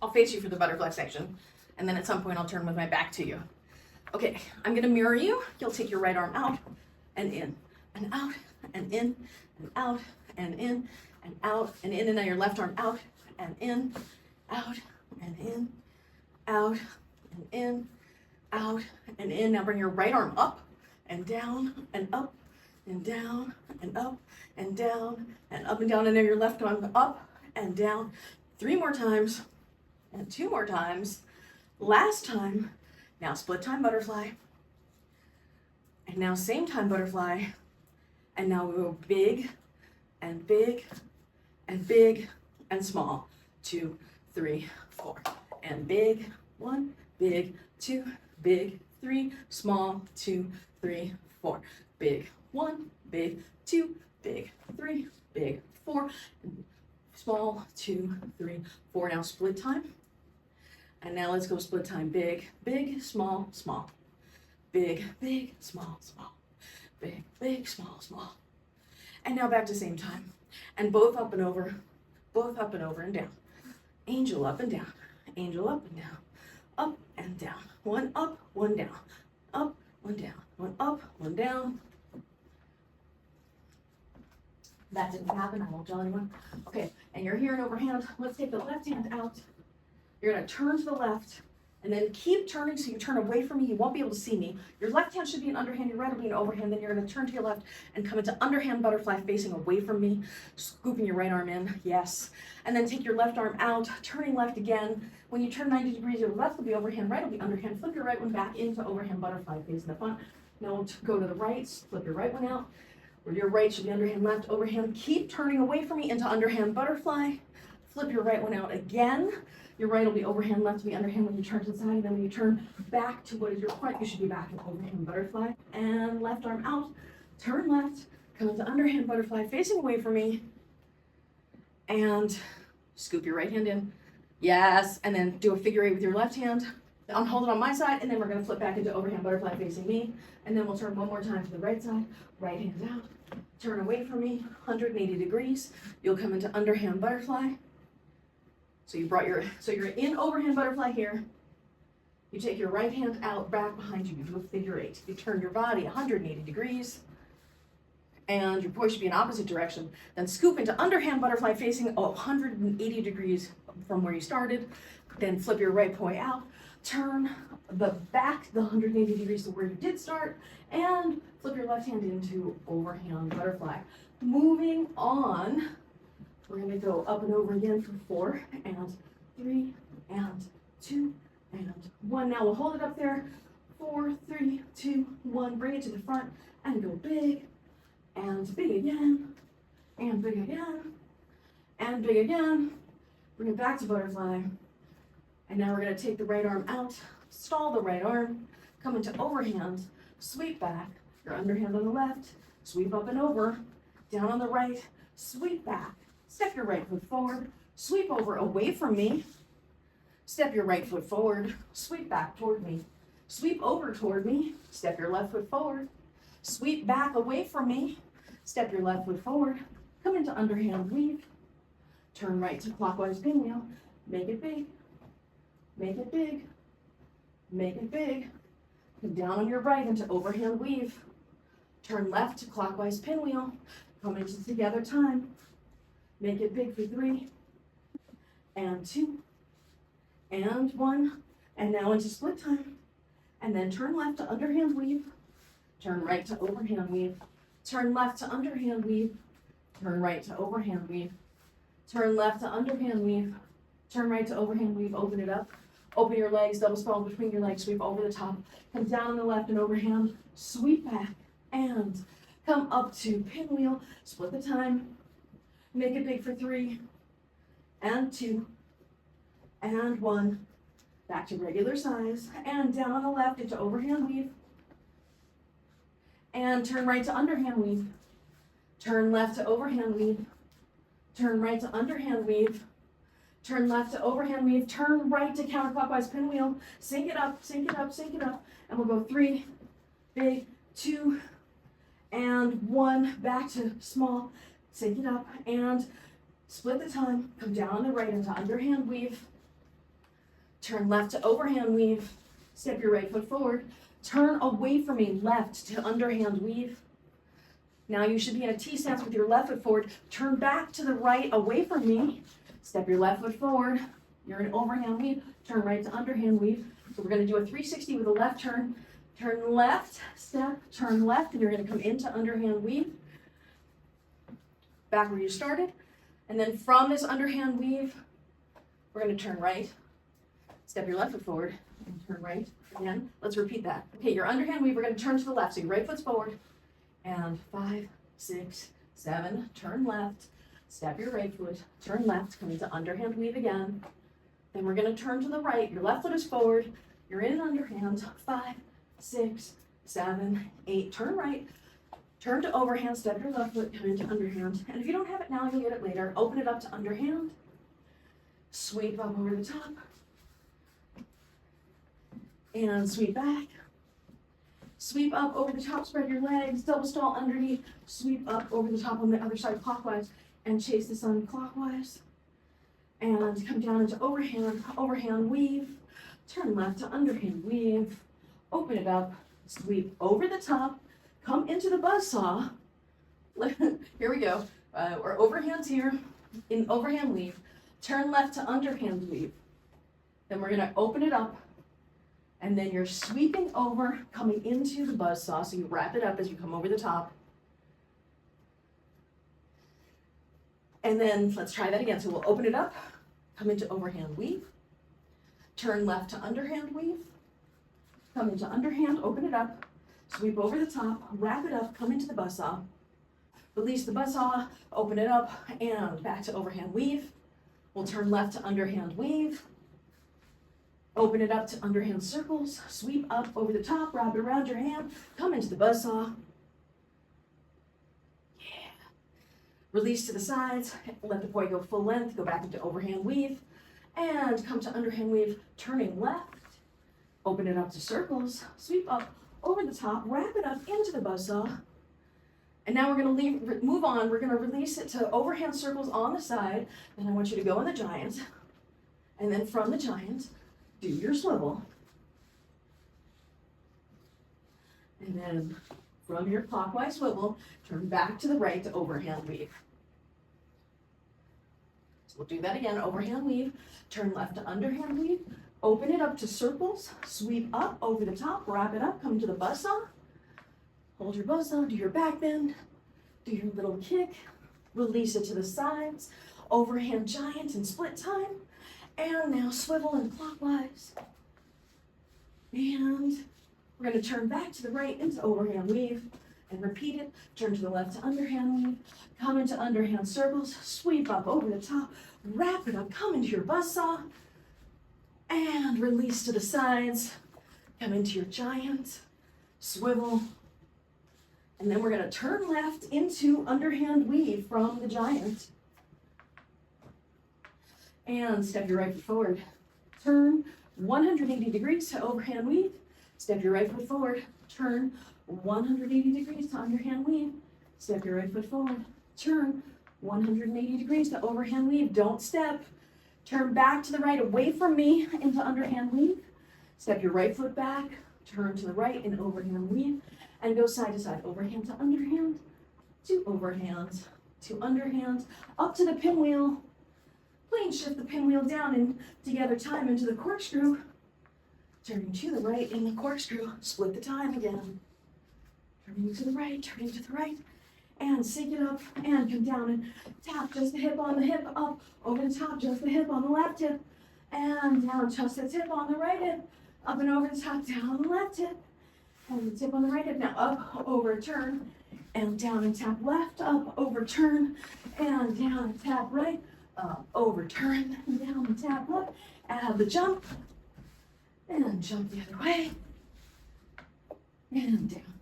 I'll face you for the butterfly section, and then at some point I'll turn with my back to you. Okay, I'm gonna mirror you. You'll take your right arm out and in and out and in and out and in and out and in, and now your left arm out and in, out and in, out and in, out and in. Now bring your right arm up and down and up and down and up and down and up and down, and then your left arm up and down. 3 more times and 2 more times. Last time. Now split time butterfly. And now same time butterfly. And now we go big and big and big and small. 2, 3, 4. And big, 1, big, 2, big, 3, small, 2, 3, 4. Big, 1, big, 2, big, 3, big, 4. Small, 2, 3, 4. Now split time. And now let's go split time. Big, big, small, small. Big, big, small, small. Big, big, small, small. And now back to same time. And both up and over and down. Angel up and down. Angel up and down. Up and down. 1 up, 1 down. Up, 1 down. 1 up, 1 down. That didn't happen, I won't tell anyone. Okay, and you're here in overhand. Let's take the left hand out. You're gonna turn to the left and then keep turning so you turn away from me. You won't be able to see me. Your left hand should be an underhand, your right will be an overhand. Then you're gonna turn to your left and come into underhand butterfly facing away from me, scooping your right arm in, yes. And then take your left arm out, turning left again. When you turn 90 degrees, your left will be overhand, right will be underhand. Flip your right one back into overhand butterfly facing the front. Now we'll go to the right, flip your right one out. Or your right should be underhand, left, overhand. Keep turning away from me into underhand butterfly. Flip your right one out again. Your right will be overhand, left will be underhand when you turn to the side. And then when you turn back to what is your front, you should be back in overhand butterfly. And left arm out, turn left, come into underhand butterfly, facing away from me. And scoop your right hand in. Yes, and then do a figure 8 with your left hand. Hold it on my side, and then we're gonna flip back into overhand butterfly facing me. And then we'll turn one more time to the right side. Right hand out, turn away from me, 180 degrees. You'll come into underhand butterfly. So you're in overhand butterfly here. You take your right hand out, back behind you, you do a figure 8. You turn your body 180 degrees. And your poi should be in opposite direction. Then scoop into underhand butterfly facing 180 degrees from where you started. Then flip your right poi out. Turn the 180 degrees to where you did start, and flip your left hand into overhand butterfly. Moving on, we're gonna go up and over again for 4 and 3 and 2 and 1. Now we'll hold it up there. 4, 3, 2, 1. Bring it to the front and go big and big again and big again and big again. Bring it back to butterfly. And now we're gonna take the right arm out, stall the right arm, come into overhand, sweep back, your underhand on the left, sweep up and over, down on the right, sweep back, step your right foot forward, sweep over away from me, step your right foot forward, sweep back toward me, sweep over toward me, step your left foot forward, sweep back away from me, step your left foot forward, come into underhand weave, turn right to clockwise pinwheel, make it big, make it big, make it big. Come down on your right into overhand weave. Turn left to clockwise pinwheel. Come into together time. Make it big for 3 and 2 and 1. And now into split time. And then turn left to underhand weave. Turn right to overhand weave. Turn left to underhand weave. Turn right to overhand weave. Turn left to underhand weave. Turn right to overhand weave. Open it up. Open your legs, double spiral between your legs, sweep over the top, come down on the left and overhand, sweep back, and come up to pinwheel, split the time, make it big for 3, and 2, and 1, back to regular size, and down on the left into overhand weave, and turn right to underhand weave, turn left to overhand weave, turn right to underhand weave, turn left to overhand weave, turn right to counterclockwise pinwheel, sink it up, sink it up, sink it up, and we'll go 3, big, 2, and 1, back to small, sink it up, and split the time, come down on the right into underhand weave, turn left to overhand weave, step your right foot forward, turn away from me, left to underhand weave. Now you should be in a T stance with your left foot forward, turn back to the right away from me, step your left foot forward, you're in overhand weave, turn right to underhand weave. So we're gonna do a 360 with a left turn left, step, turn left, and you're gonna come into underhand weave, back where you started. And then from this underhand weave, we're gonna turn right, step your left foot forward, and turn right again. Let's repeat that. Okay, your underhand weave, we're gonna turn to the left, so your right foot's forward, and 5, 6, 7, turn left, step your right foot, turn left, come into underhand weave again. Then we're gonna turn to the right, your left foot is forward, you're in an underhand, 5, 6, 7, 8, turn right, turn to overhand, step your left foot, come into underhand. And if you don't have it now, you'll get it later. Open it up to underhand, sweep up over the top, and sweep back. Sweep up over the top, spread your legs, double stall underneath, sweep up over the top on the other side clockwise, and chase the sun clockwise. And come down into overhand weave, turn left to underhand weave, open it up, sweep over the top, come into the buzzsaw. Here we go. We're overhands here, in overhand weave, turn left to underhand weave. Then we're gonna open it up, and then you're sweeping over, coming into the buzzsaw, so you wrap it up as you come over the top. And then let's try that again. So we'll open it up, come into overhand weave, turn left to underhand weave, come into underhand, open it up, sweep over the top, wrap it up, come into the buzzsaw, release the buzzsaw, open it up, and back to overhand weave. We'll turn left to underhand weave, open it up to underhand circles, sweep up over the top, wrap it around your hand, come into the buzzsaw. Yeah. Release to the sides, let the poi go full length, go back into overhand weave, and come to underhand weave, turning left, open it up to circles, sweep up over the top, wrap it up into the buzzsaw. And now we're gonna move on, we're gonna release it to overhand circles on the side, and I want you to go in the giant, and then from the giant, do your swivel. And then from your clockwise swivel, turn back to the right to overhand weave. So we'll do that again, overhand weave, turn left to underhand weave, open it up to circles, sweep up over the top, wrap it up, come to the buzzsaw, hold your buzzsaw, do your back bend, do your little kick, release it to the sides, overhand giant and split time. And now swivel and clockwise. And we're going to turn back to the right into overhand weave and repeat it. Turn to the left to underhand weave, come into underhand circles, sweep up over the top, wrap it up, come into your buzzsaw, and release to the sides. Come into your giant, swivel, and then we're going to turn left into underhand weave from the giant. And step your right foot forward. Turn 180 degrees to overhand weave. Step your right foot forward. Turn 180 degrees to underhand weave. Step your right foot forward. Turn 180 degrees to overhand weave. Don't step. Turn back to the right away from me into underhand weave. Step your right foot back. Turn to the right in overhand weave. And go side to side. Overhand to underhand. To overhand. To underhand. Up to the pinwheel. Plane shift the pinwheel down and together time into the corkscrew. Turning to the right in the corkscrew, split the time again. Turning to the right, and sync it up and come down and tap just the hip on the hip, up over the top, just the hip on the left hip, and down just the tip on the right hip, up and over the top, down on the left hip, and the tip on the right hip. Now up, over, turn, and down and tap left, up, over, turn, and down and tap right. Overturn, down and tap left, add the jump, and jump the other way, and down.